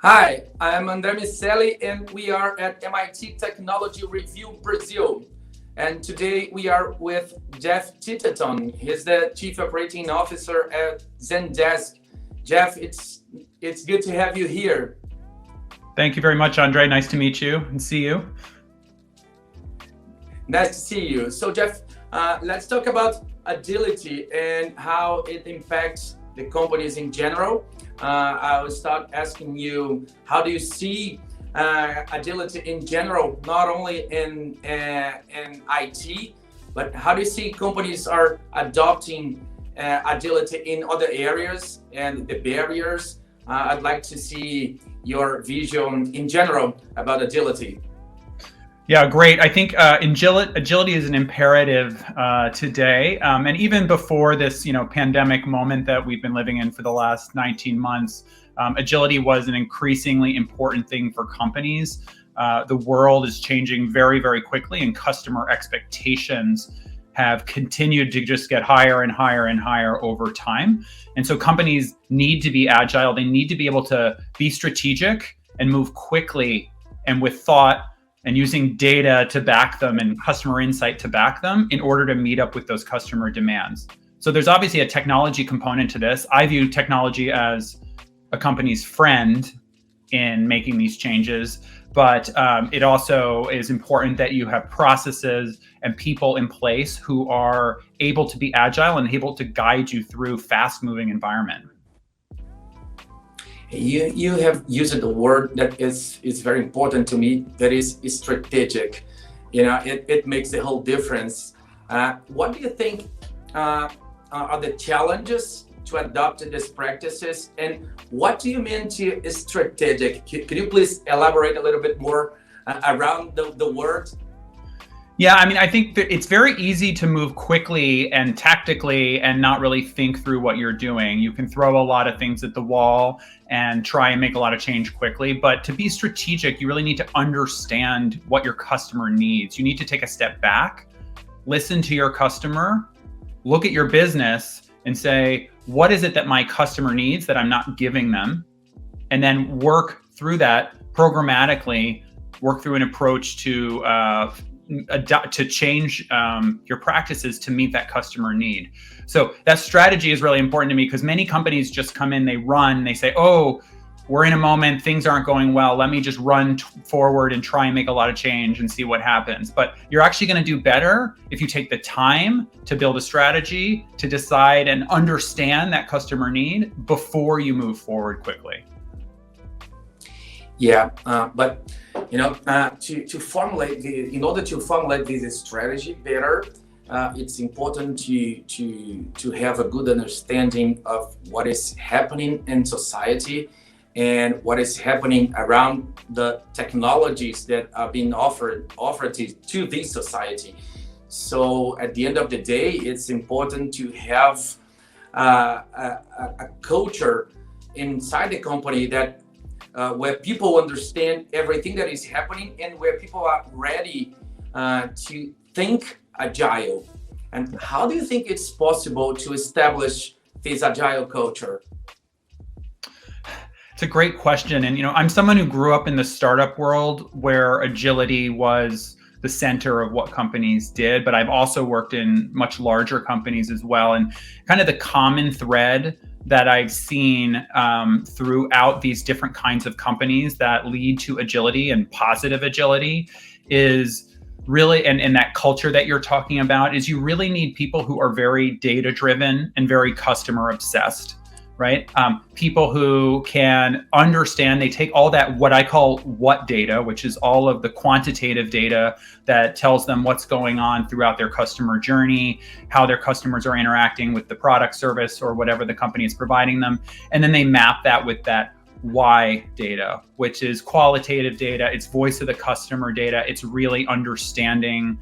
Hi, I'm André Miceli, and we are at MIT Technology Review Brasil. And today we are with Jeff Titterton. He's the Chief Operating Officer at Zendesk. Jeff, it's good to have you here. Thank you very much, Andre. Nice to meet you and see you. Nice to see you. So, Jeff, let's talk about agility and how it impacts the companies in general. I will start asking you, how do you see agility in general, not only in IT, but how do you see companies are adopting agility in other areas and the barriers? I'd like to see your vision in general about agility. Yeah, great. I think agility is an imperative today, and even before this, pandemic moment that we've been living in for the last 19 months, agility was an increasingly important thing for companies. The world is changing very, very quickly, and customer expectations have continued to just get higher and higher and higher over time. And so companies need to be agile. They need to be able to be strategic and move quickly and with thought, and using data to back them and customer insight to back them in order to meet up with those customer demands. So there's obviously a technology component to this. I view technology as a company's friend in making these changes, but it also is important that you have processes and people in place who are able to be agile and able to guide you through fast-moving environment. You have used the word that is very important to me, that is strategic. It makes a whole difference. What do you think are the challenges to adopt these practices, and what do you mean to strategic? Could you please elaborate a little bit more around the word? Yeah, I think that it's very easy to move quickly and tactically and not really think through what you're doing. You can throw a lot of things at the wall and try and make a lot of change quickly. But to be strategic, you really need to understand what your customer needs. You need to take a step back, listen to your customer, look at your business and say, what is it that my customer needs that I'm not giving them? And then work through that programmatically, work through an approach to change your practices to meet that customer need. So that strategy is really important to me because many companies just come in, they run, they say, oh, we're in a moment, things aren't going well. Let me just run forward and try and make a lot of change and see what happens. But you're actually going to do better if you take the time to build a strategy, to decide and understand that customer need before you move forward quickly. Yeah, but in order to formulate this strategy better, it's important to have a good understanding of what is happening in society and what is happening around the technologies that are being offered to this society. So at the end of the day, it's important to have a culture inside the company that where people understand everything that is happening and where people are ready to think agile. And how do you think it's possible to establish this agile culture? It's a great question. And, I'm someone who grew up in the startup world where agility was the center of what companies did, but I've also worked in much larger companies as well. And kind of the common thread that I've seen throughout these different kinds of companies that lead to agility and positive agility is really, and that culture that you're talking about, is you really need people who are very data driven and very customer obsessed, right? People who can understand, they take all that, what I call what data, which is all of the quantitative data that tells them what's going on throughout their customer journey, how their customers are interacting with the product, service, or whatever the company is providing them. And then they map that with that why data, which is qualitative data, it's voice of the customer data, it's really understanding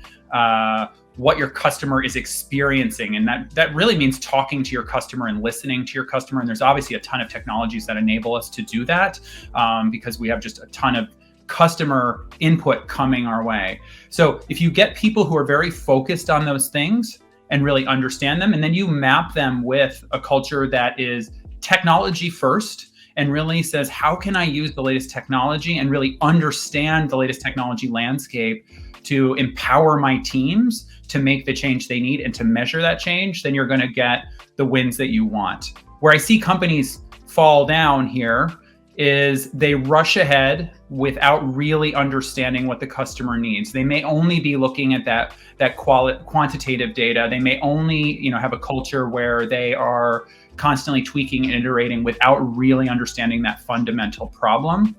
what your customer is experiencing. And that really means talking to your customer and listening to your customer. And there's obviously a ton of technologies that enable us to do that because we have just a ton of customer input coming our way. So if you get people who are very focused on those things and really understand them, and then you map them with a culture that is technology first and really says, how can I use the latest technology and really understand the latest technology landscape to empower my teams to make the change they need and to measure that change, then you're going to get the wins that you want. Where I see companies fall down here is they rush ahead without really understanding what the customer needs. They may only be looking at that quantitative data. They may only, have a culture where they are constantly tweaking and iterating without really understanding that fundamental problem.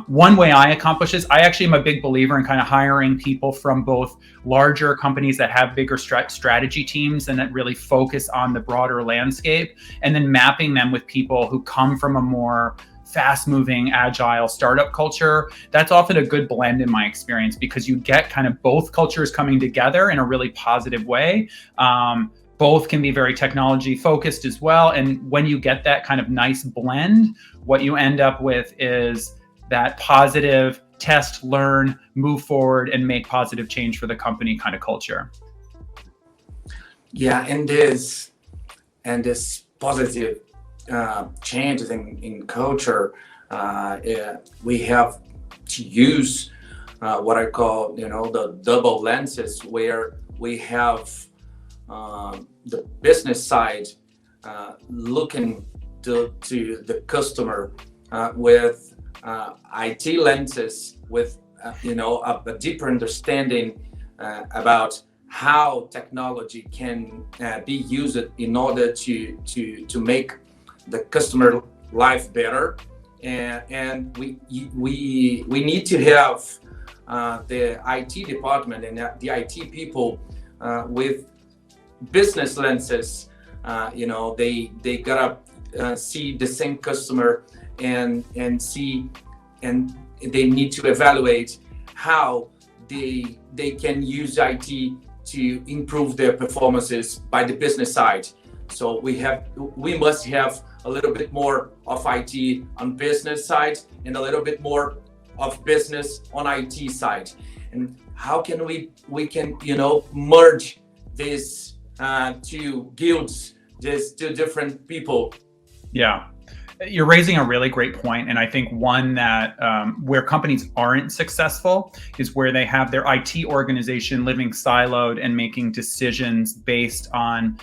One way I accomplish this, I actually am a big believer in kind of hiring people from both larger companies that have bigger strategy teams and that really focus on the broader landscape, and then mapping them with people who come from a more fast-moving, agile startup culture. That's often a good blend in my experience, because you get kind of both cultures coming together in a really positive way. Both can be very technology focused as well. And when you get that kind of nice blend, what you end up with is that positive test, learn, move forward, and make positive change for the company kind of culture. Yeah, and this positive changes in culture, we have to use what I call, the double lenses, where we have the business side looking to the customer with IT lenses, with a deeper understanding about how technology can be used in order to make the customer life better, and we need to have the IT department and the IT people with business lenses. They gotta see the same customer and they need to evaluate how they can use IT to improve their performances by the business side. So we must have a little bit more of IT on business side and a little bit more of business on IT side. And how can we can merge these two guilds, these two different people? Yeah. You're raising a really great point, and I think one that where companies aren't successful is where they have their IT organization living siloed and making decisions based on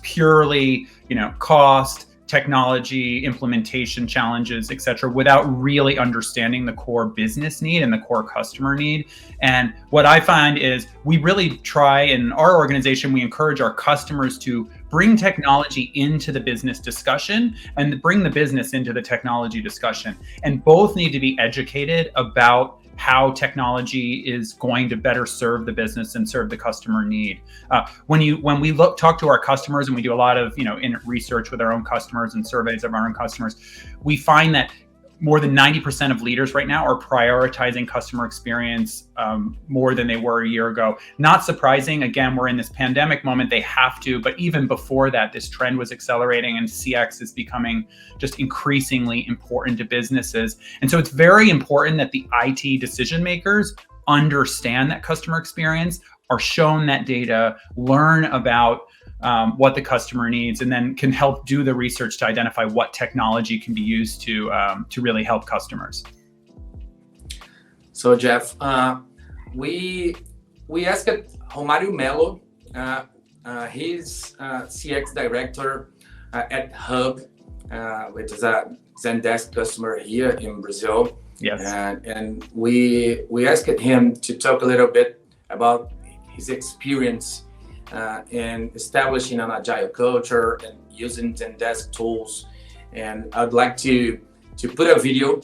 purely cost, technology, implementation challenges, et cetera, without really understanding the core business need and the core customer need. And what I find is we really try, in our organization, we encourage our customers to bring technology into the business discussion and bring the business into the technology discussion. And both need to be educated about how technology is going to better serve the business and serve the customer need. When we talk to our customers, and we do a lot of in research with our own customers and surveys of our own customers, we find that more than 90% of leaders right now are prioritizing customer experience more than they were a year ago. Not surprising. Again, we're in this pandemic moment, they have to, but even before that, this trend was accelerating and CX is becoming just increasingly important to businesses. And so it's very important that the IT decision makers understand that customer experience, are shown that data, learn about what the customer needs, and then can help do the research to identify what technology can be used to really help customers. So Jeff, we asked Romario Melo, he's CX director at Hurb, which is a Zendesk customer here in Brazil. Yes. And we asked him to talk a little bit about his experience in establishing an agile culture and using Zendesk tools. And I'd like to put a video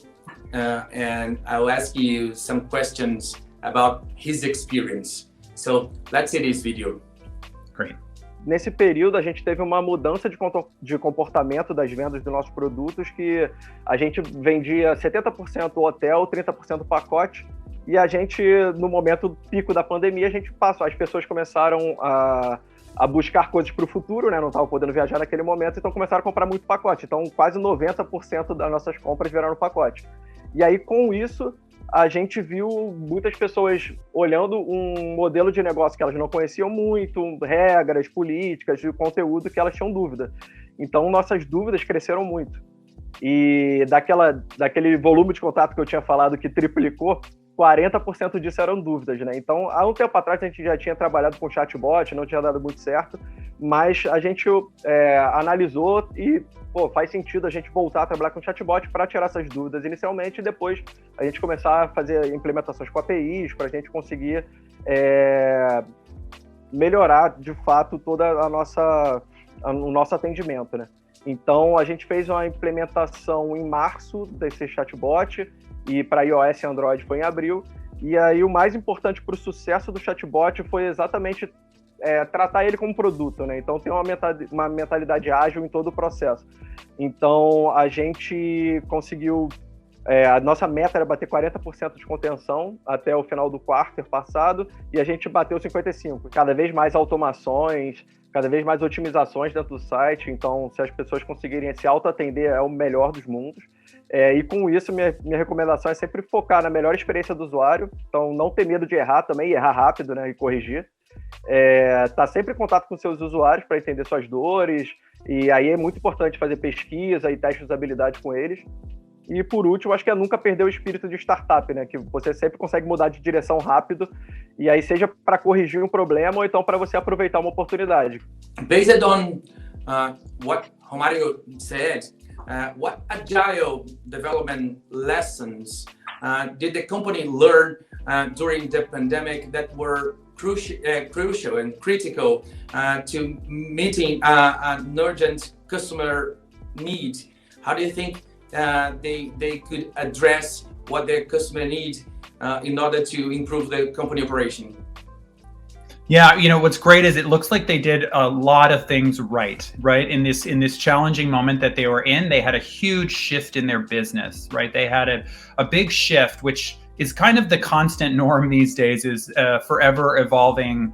and I'll ask you some questions about his experience. So let's see this video. Great. Nesse período, a gente teve uma mudança de comportamento das vendas dos nossos produtos, que a gente vendia 70% hotel, 30% pacote, e a gente, no momento pico da pandemia, as pessoas começaram a buscar coisas para o futuro, né? Não estavam podendo viajar naquele momento, então começaram a comprar muito pacote. Então, quase 90% das nossas compras viraram pacote. E aí, com isso, a gente viu muitas pessoas olhando um modelo de negócio que elas não conheciam muito, regras, políticas, de conteúdo que elas tinham dúvida. Então, nossas dúvidas cresceram muito. E daquele volume de contato que eu tinha falado que triplicou, 40% disso eram dúvidas, né? Então, há um tempo atrás a gente já tinha trabalhado com chatbot, não tinha dado muito certo, mas a gente analisou e faz sentido a gente voltar a trabalhar com chatbot para tirar essas dúvidas inicialmente e depois a gente começar a fazer implementações com APIs para a gente conseguir melhorar de fato toda o nosso atendimento, né? Então, a gente fez uma implementação em março desse chatbot e para iOS e Android foi em abril. E aí, o mais importante para o sucesso do chatbot foi exatamente tratar ele como produto, né? Então, tem uma mentalidade ágil em todo o processo. Então, a gente conseguiu... a nossa meta era bater 40% de contenção até o final do quarto passado e a gente bateu 55%. Cada vez mais automações, cada vez mais otimizações dentro do site. Então, se as pessoas conseguirem se auto-atender, é o melhor dos mundos. E com isso, minha recomendação é sempre focar na melhor experiência do usuário. Então, não ter medo de errar também, errar rápido, né, e corrigir. Tá sempre em contato com seus usuários para entender suas dores. E aí é muito importante fazer pesquisa e testes de usabilidade com eles. E por último, acho que é nunca perder o espírito de startup, né? Que você sempre consegue mudar de direção rápido, e aí seja para corrigir um problema ou então para você aproveitar uma oportunidade. Based on what Romario said, what agile development lessons did the company learn during the pandemic that were crucial and critical to meeting an urgent customer need? How do you think they could address what their customer needs in order to improve the company operation? Yeah, what's great is it looks like they did a lot of things right in this challenging moment that they were in. They had a huge shift in their business, right? They had a big shift, which is kind of the constant norm these days, is forever evolving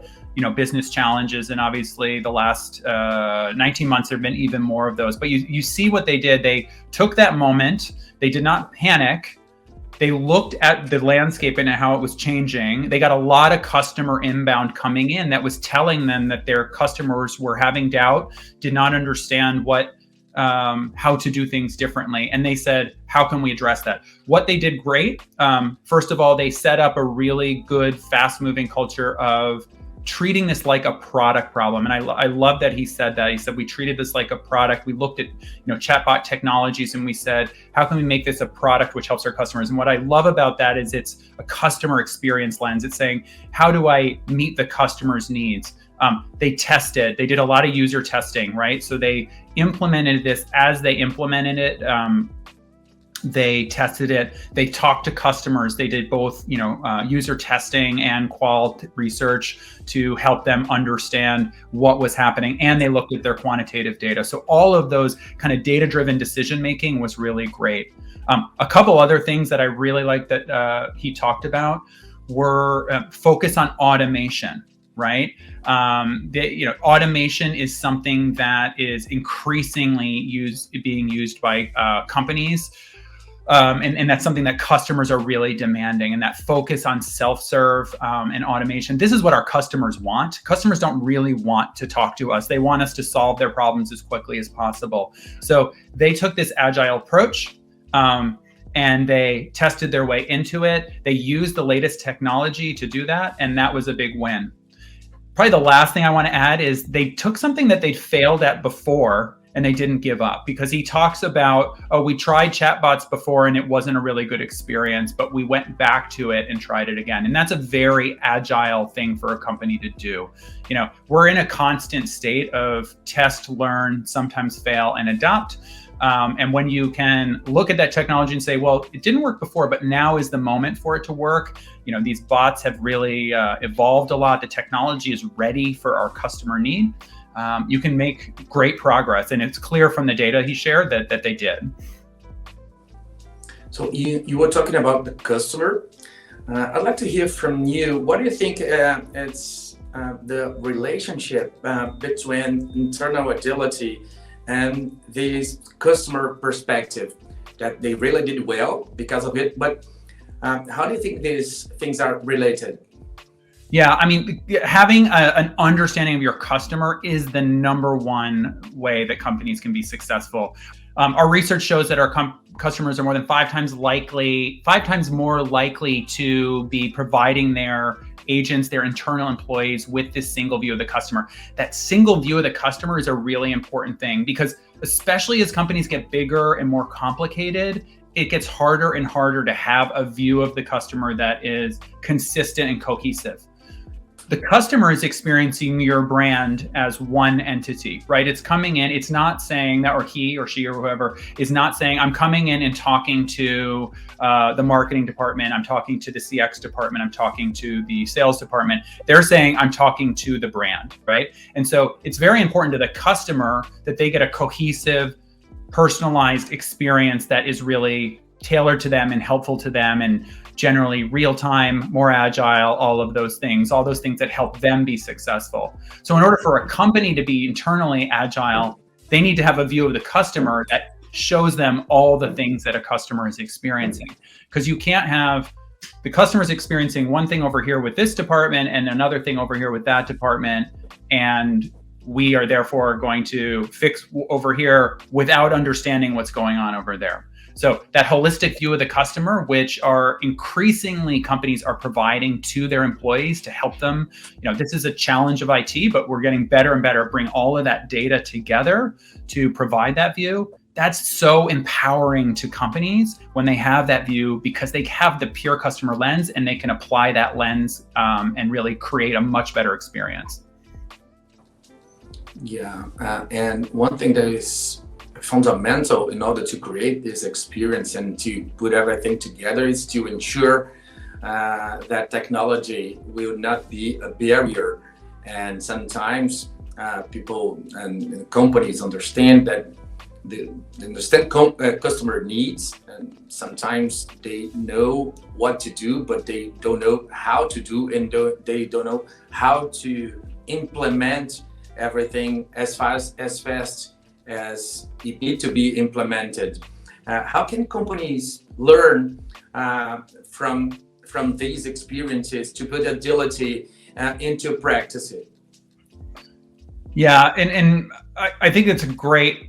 business challenges. And obviously the last 19 months, there have been even more of those. But you see what they did. They took that moment. They did not panic. They looked at the landscape and at how it was changing. They got a lot of customer inbound coming in that was telling them that their customers were having doubt, did not understand how to do things differently. And they said, how can we address that? What they did great. First of all, they set up a really good, fast-moving culture of treating this like a product problem. And I love that he said that. He said, we treated this like a product. We looked at chatbot technologies and we said, how can we make this a product which helps our customers? And what I love about that is it's a customer experience lens. It's saying, how do I meet the customer's needs? They tested, they did a lot of user testing, right? So they implemented this. As they implemented it, they tested it, they talked to customers, they did both user testing and qual research to help them understand what was happening, and they looked at their quantitative data. So all of those kind of data-driven decision making was really great. A couple other things that I really like that he talked about were focus on automation, right? Automation is something that is increasingly being used by companies. And that's something that customers are really demanding, and that focus on self-serve and automation. This is what our customers want. Customers don't really want to talk to us. They want us to solve their problems as quickly as possible. So they took this agile approach and they tested their way into it. They used the latest technology to do that, and that was a big win. Probably the last thing I want to add is they took something that they'd failed at before and they didn't give up, because he talks about, we tried chatbots before and it wasn't a really good experience, but we went back to it and tried it again. And that's a very agile thing for a company to do. We're in a constant state of test, learn, sometimes fail, and adopt. And when you can look at that technology and say, well, it didn't work before, but now is the moment for it to work. These bots have really evolved a lot. The technology is ready for our customer need. You can make great progress, and it's clear from the data he shared that they did. So you were talking about the customer. I'd like to hear from you. What do you think it's the relationship between internal agility and this customer perspective, that they really did well because of it, but how do you think these things are related? Yeah, I mean, having an understanding of your customer is the number one way that companies can be successful. Our research shows that our customers are more than five times more likely to be providing their agents, their internal employees, with this single view of the customer. That single view of the customer is a really important thing, because especially as companies get bigger and more complicated, it gets harder and harder to have a view of the customer that is consistent and cohesive. The customer is experiencing your brand as one entity, right? It's coming in, it's not saying that, or he or she or whoever is not saying, I'm coming in and talking to the marketing department, I'm talking to the CX department, I'm talking to the sales department. They're saying, I'm talking to the brand, right? And so it's very important to the customer that they get a cohesive, personalized experience that is really tailored to them and helpful to them, and generally real time, more agile, all those things that help them be successful. So in order for a company to be internally agile, they need to have a view of the customer that shows them all the things that a customer is experiencing. Because you can't have the customer's experiencing one thing over here with this department and another thing over here with that department, and we are therefore going to fix over here without understanding what's going on over there. So that holistic view of the customer, which are increasingly companies are providing to their employees to help them. This is a challenge of IT, but we're getting better and better at bring all of that data together to provide that view. That's so empowering to companies when they have that view, because they have the pure customer lens and they can apply that lens and really create a much better experience. Yeah, and one thing that is fundamental in order to create this experience and to put everything together is to ensure that technology will not be a barrier. And sometimes people and companies understand that they understand customer needs, and sometimes they know what to do, but they don't know how to do, and they don't know how to implement everything as fast as it needs to be implemented. How can companies learn from these experiences to put agility into practice? Yeah, and I think that's a great,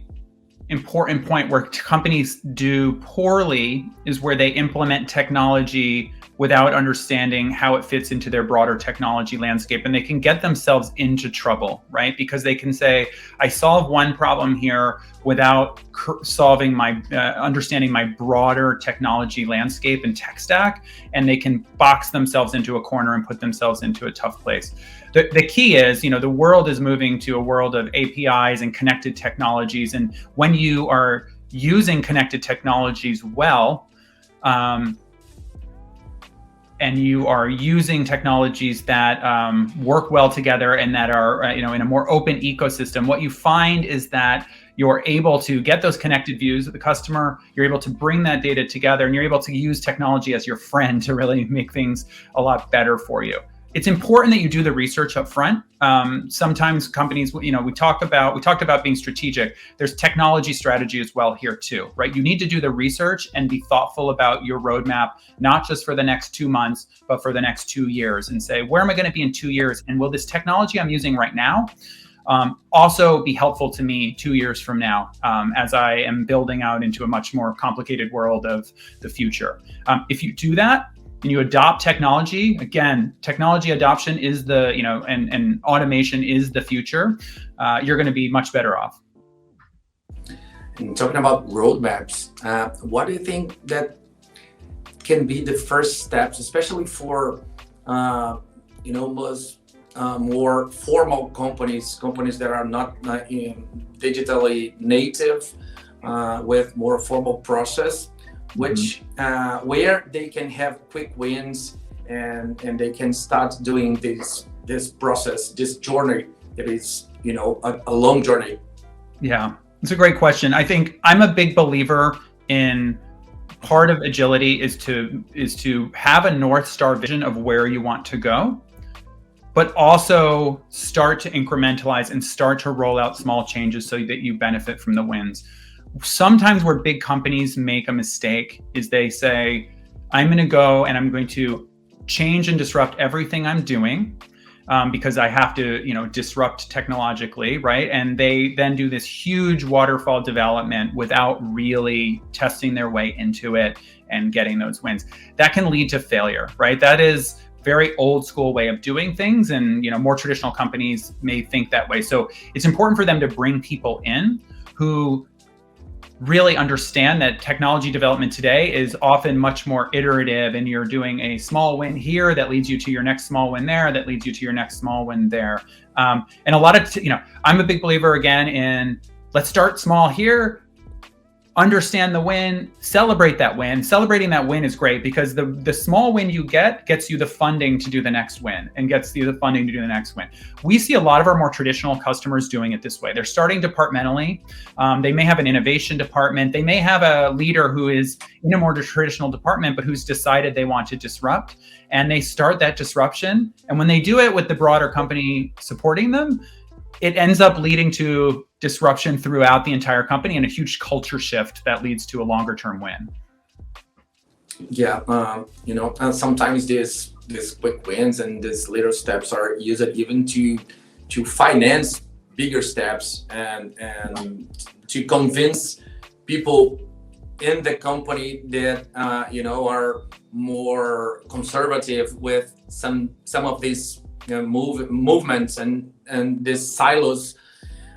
important point. Where companies do poorly is where they implement technology without understanding how it fits into their broader technology landscape. And they can get themselves into trouble, right? Because they can say, I solve one problem here without solving understanding my broader technology landscape and tech stack. And they can box themselves into a corner and put themselves into a tough place. The key is, the world is moving to a world of APIs and connected technologies. And when you are using connected technologies well, and you are using technologies that work well together and that are in a more open ecosystem, what you find is that you're able to get those connected views of the customer, you're able to bring that data together, and you're able to use technology as your friend to really make things a lot better for you. It's important that you do the research up front. Sometimes companies, we talked about being strategic. There's technology strategy as well here too, right? You need to do the research and be thoughtful about your roadmap, not just for the next 2 months, but for the next 2 years, and say, where am I going to be in 2 years? And will this technology I'm using right now also be helpful to me 2 years from now, as I am building out into a much more complicated world of the future? If you do that, and you adopt technology, again, technology adoption is and automation is the future, you're going to be much better off. And talking about roadmaps, what do you think that can be the first steps, especially for, more formal companies that are not digitally native, with more formal process, which where they can have quick wins and they can start doing this process, this journey that is a long journey? Yeah, it's a great question. I think I'm a big believer in part of agility is to have a North Star vision of where you want to go, but also start to incrementalize and start to roll out small changes so that you benefit from the wins. Sometimes where big companies make a mistake is they say, I'm going to go and I'm going to change and disrupt everything I'm doing. because I have to, disrupt technologically, right? And they then do this huge waterfall development without really testing their way into it and getting those wins. That can lead to failure, right? That is very old school way of doing things, and more traditional companies may think that way. So it's important for them to bring people in who really understand that technology development today is often much more iterative, and you're doing a small win here that leads you to your next small win there, that leads you to your next small win there. And a lot of, I'm a big believer again in let's start small here, understand the win, celebrate that win. Celebrating that win is great because the small win you gets you the funding to do the next win and gets you the funding to do the next win. We see a lot of our more traditional customers doing it this way. They're starting departmentally. They may have an innovation department. They may have a leader who is in a more traditional department, but who's decided they want to disrupt. And they start that disruption. And when they do it with the broader company supporting them, it ends up leading to disruption throughout the entire company and a huge culture shift that leads to a longer term win. Yeah, sometimes these quick wins and these little steps are used even to finance bigger steps and to convince people in the company that are more conservative with some of these movements and these silos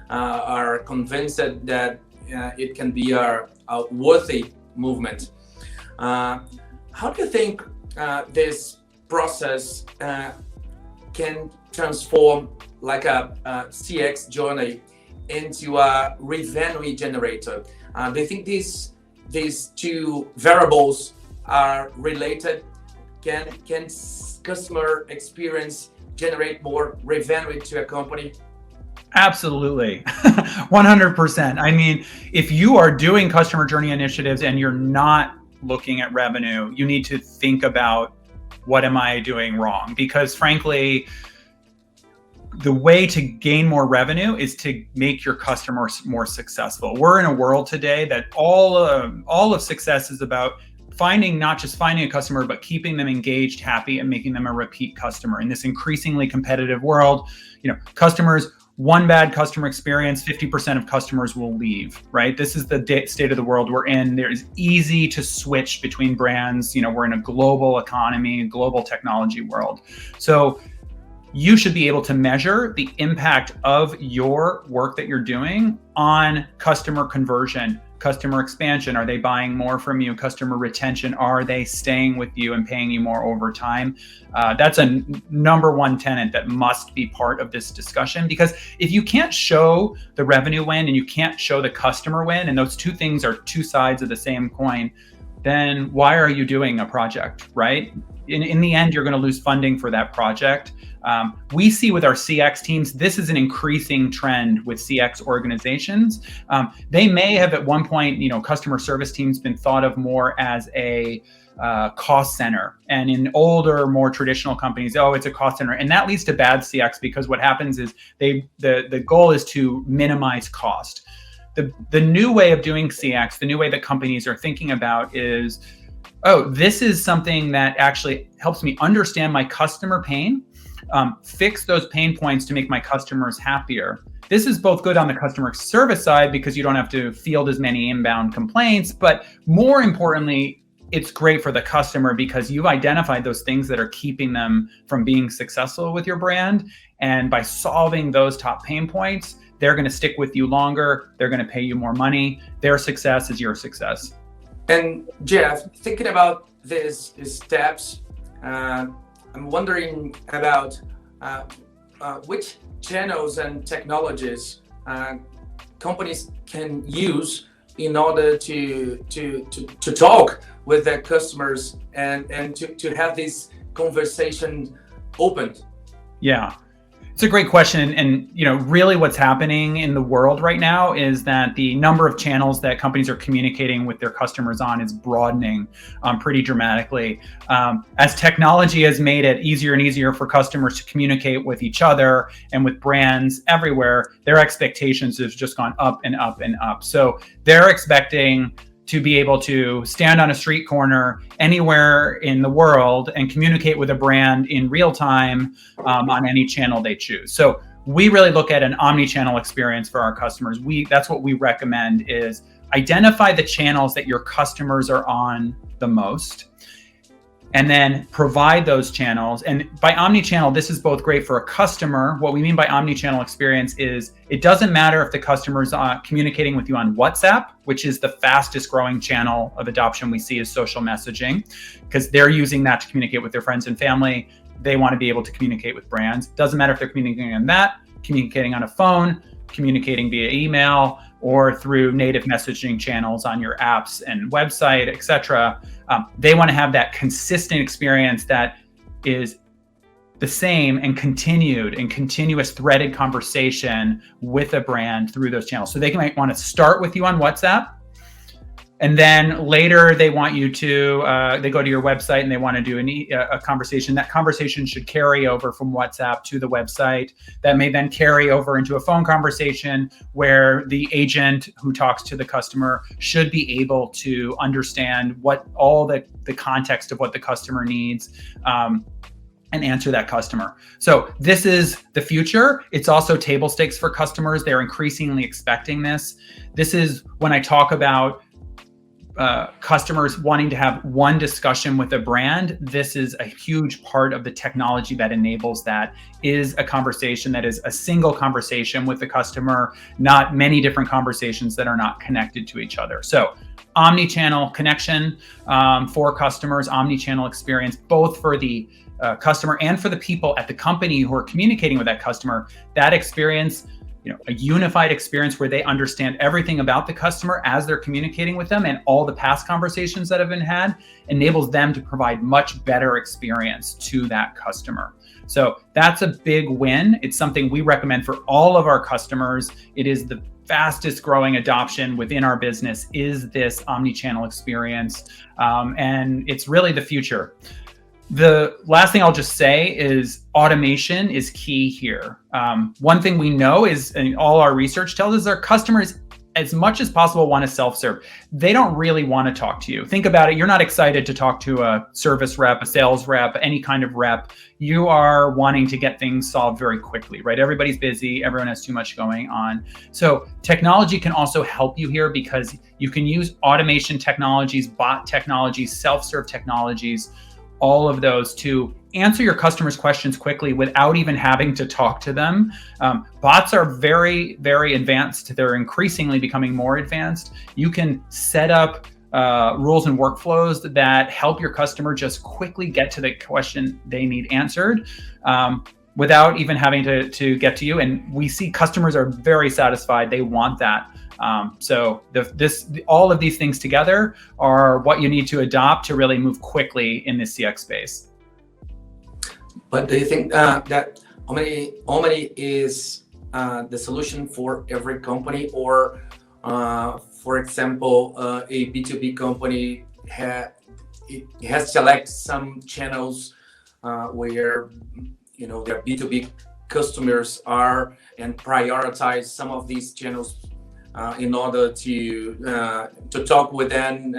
are convinced that it can be a worthy movement. How do you think this process can transform like a CX journey into a revenue generator? Do you think these two variables are related? Can customer experience generate more revenue to a company? Absolutely. 100%. I mean, if you are doing customer journey initiatives and you're not looking at revenue, you need to think about what am I doing wrong? Because frankly, the way to gain more revenue is to make your customers more successful. We're in a world today that all of success is about not just finding a customer, but keeping them engaged, happy, and making them a repeat customer. In this increasingly competitive world, one bad customer experience, 50% of customers will leave, right? This is the state of the world we're in. It's easy to switch between brands. We're in a global economy, global technology world. So you should be able to measure the impact of your work that you're doing on customer conversion, customer expansion. Are they buying more from you? Customer retention. Are they staying with you and paying you more over time? That's a number one tenet that must be part of this discussion, because if you can't show the revenue win and you can't show the customer win, and those two things are two sides of the same coin, then why are you doing a project, right? In the end, you're going to lose funding for that project. We see with our CX teams, this is an increasing trend with CX organizations. They may have at one point, customer service teams been thought of more as a cost center. And in older, more traditional companies, it's a cost center. And that leads to bad CX, because what happens is the goal is to minimize cost. The new way of doing CX, the new way that companies are thinking about is, this is something that actually helps me understand my customer pain, fix those pain points to make my customers happier. This is both good on the customer service side because you don't have to field as many inbound complaints, but more importantly, it's great for the customer because you've identified those things that are keeping them from being successful with your brand. And by solving those top pain points, they're going to stick with you longer. They're going to pay you more money. Their success is your success. And Jeff, thinking about these steps, I'm wondering about which channels and technologies companies can use in order to talk with their customers and to have this conversation opened. Yeah. It's a great question. And, really what's happening in the world right now is that the number of channels that companies are communicating with their customers on is broadening pretty dramatically. As technology has made it easier and easier for customers to communicate with each other and with brands everywhere, their expectations have just gone up and up and up. So they're expecting to be able to stand on a street corner anywhere in the world and communicate with a brand in real time on any channel they choose. So we really look at an omni-channel experience for our customers. That's what we recommend, is identify the channels that your customers are on the most, and then provide those channels. And by omni-channel, this is both great for a customer. What we mean by omni-channel experience is it doesn't matter if the customer's communicating with you on WhatsApp, which is the fastest growing channel of adoption we see is social messaging, because they're using that to communicate with their friends and family. They want to be able to communicate with brands. Doesn't matter if they're communicating on that, communicating on a phone, communicating via email, or through native messaging channels on your apps and website, etc. They want to have that consistent experience that is the same and continuous threaded conversation with a brand through those channels. So they might want to start with you on WhatsApp, and then later they want you to, they go to your website and they want to do a conversation. That conversation should carry over from WhatsApp to the website. That may then carry over into a phone conversation where the agent who talks to the customer should be able to understand what all the context of what the customer needs, and answer that customer. So this is the future. It's also table stakes for customers. They're increasingly expecting this. This is when I talk about customers wanting to have one discussion with a brand. This is a huge part of the technology that enables that, is a conversation that is a single conversation with the customer, not many different conversations that are not connected to each other. So omni-channel connection for customers, omni-channel experience, both for the customer and for the people at the company who are communicating with that customer. That experience, a unified experience where they understand everything about the customer as they're communicating with them, and all the past conversations that have been had, enables them to provide much better experience to that customer. So that's a big win. It's something we recommend for all of our customers. It is the fastest growing adoption within our business, is this omni-channel experience. And it's really the future. The last thing I'll just say is automation is key here. One thing we know is, and all our research tells us, our customers, as much as possible, want to self-serve. They don't really want to talk to you. Think about it. You're not excited to talk to a service rep, a sales rep, any kind of rep. You are wanting to get things solved very quickly, right? Everybody's busy. Everyone has too much going on. So technology can also help you here, because you can use automation technologies, bot technologies, self-serve technologies, all of those to answer your customers' questions quickly without even having to talk to them. Bots are very, very advanced. They're increasingly becoming more advanced. You can set up rules and workflows that help your customer just quickly get to the question they need answered, without even having to get to you. And we see customers are very satisfied. They want that. So all of these things together are what you need to adopt to really move quickly in this CX space. But do you think that Omni is the solution for every company, or for example, a B2B company has to select some channels where their B2B customers are, and prioritize some of these channels in order to talk with them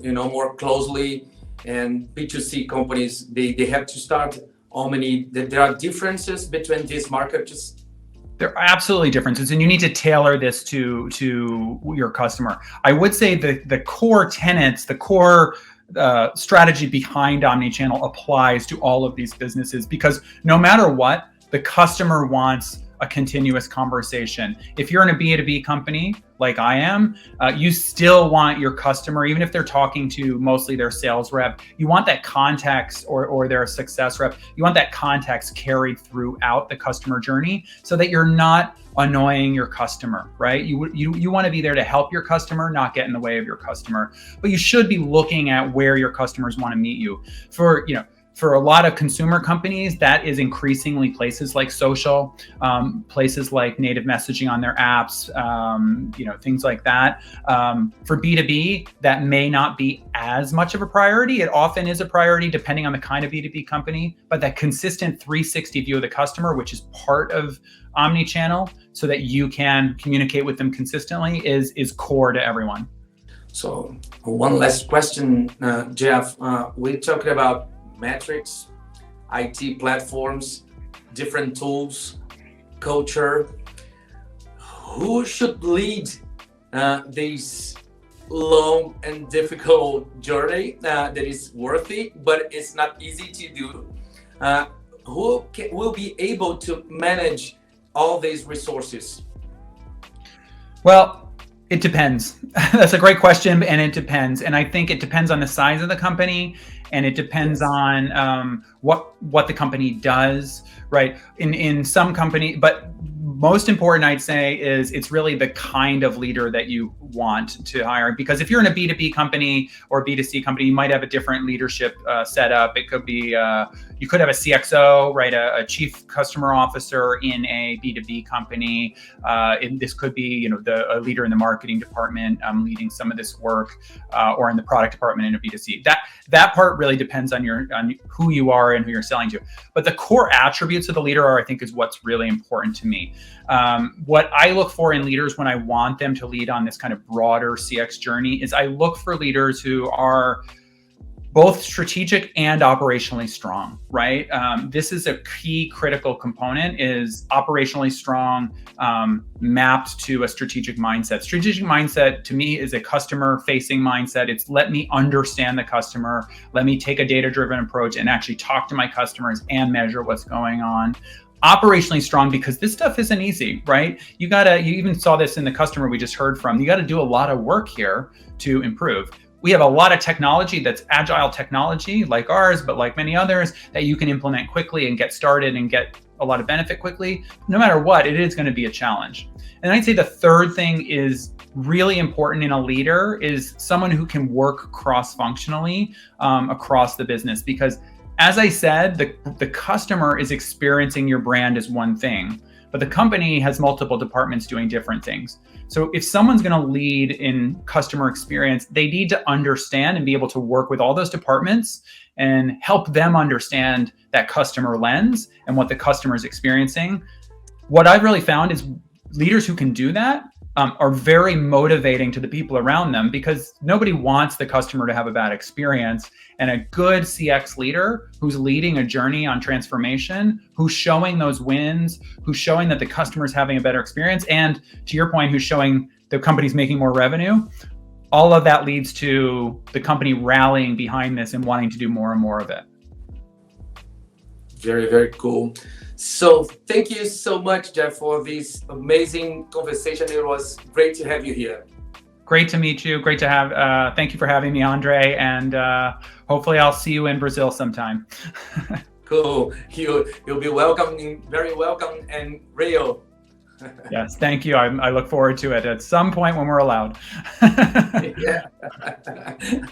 more closely? And B2C companies, they have to start Omni. There are differences between these markets. There are absolutely differences, and you need to tailor this to your customer. I would say the core tenets, the core strategy behind omnichannel applies to all of these businesses, because no matter what, the customer wants a continuous conversation. If you're in a B2B company like I am, you still want your customer, even if they're talking to mostly their sales rep, you want that context, or their success rep, you want that context carried throughout the customer journey, so that you're not annoying your customer, right? You want to be there to help your customer, not get in the way of your customer. But you should be looking at where your customers want to meet you. For a lot of consumer companies, that is increasingly places like social, places like native messaging on their apps, things like that. For B2B, that may not be as much of a priority. It often is a priority depending on the kind of B2B company, but that consistent 360 view of the customer, which is part of omnichannel, so that you can communicate with them consistently, is core to everyone. So one last question, Jeff. We talked about metrics, IT platforms, different tools, culture. Who should lead this long and difficult journey that is worthy, but it's not easy to do? Who will be able to manage all these resources? Well, it depends. That's a great question, and it depends. And I think it depends on the size of the company, and it depends on what the company does, right? In some company, but most important, I'd say, is it's really the kind of leader that you want to hire. Because if you're in a B2B company or B2C company, you might have a different leadership setup. It could be, you could have a CXO, right? A chief customer officer in a B2B company. This could be, a leader in the marketing department leading some of this work, or in the product department in a B2C. That part really depends on who you are and who you're selling to. But the core attributes of the leader I think is what's really important to me. What I look for in leaders when I want them to lead on this kind of broader CX journey is I look for leaders who are both strategic and operationally strong, right? This is a key critical component, is operationally strong, mapped to a strategic mindset. Strategic mindset to me is a customer facing mindset. It's let me understand the customer, let me take a data-driven approach and actually talk to my customers and measure what's going on. Operationally strong, because this stuff isn't easy, right? You even saw this in the customer we just heard from. You got to do a lot of work here to improve. We have a lot of technology that's agile technology like ours, but like many others that you can implement quickly and get started and get a lot of benefit quickly. No matter what, it is going to be a challenge. And I'd say the third thing is really important in a leader is someone who can work cross-functionally across the business, because as I said, the customer is experiencing your brand as one thing, but the company has multiple departments doing different things. So if someone's going to lead in customer experience, they need to understand and be able to work with all those departments and help them understand that customer lens and what the customer is experiencing. What I've really found is leaders who can do that are very motivating to the people around them, because nobody wants the customer to have a bad experience. And a good CX leader who's leading a journey on transformation, who's showing those wins, who's showing that the customer's having a better experience, and to your point, who's showing the company's making more revenue, all of that leads to the company rallying behind this and wanting to do more and more of it. Very, very cool. So thank you so much, Jeff, for this amazing conversation. It was great to have you here. Great to meet you. Great to have, thank you for having me, Andre. And hopefully I'll see you in Brazil sometime. Cool. You'll be welcome, very welcome in Rio. Yes, thank you. I look forward to it at some point when we're allowed. Yeah.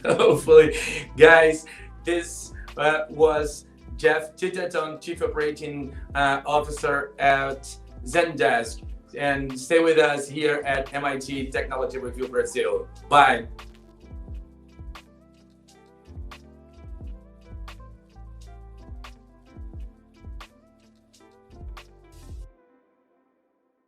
Hopefully. Guys, this was Jeff Titterton, Chief Operating Officer at Zendesk. And stay with us here at MIT Technology Review Brasil. Bye.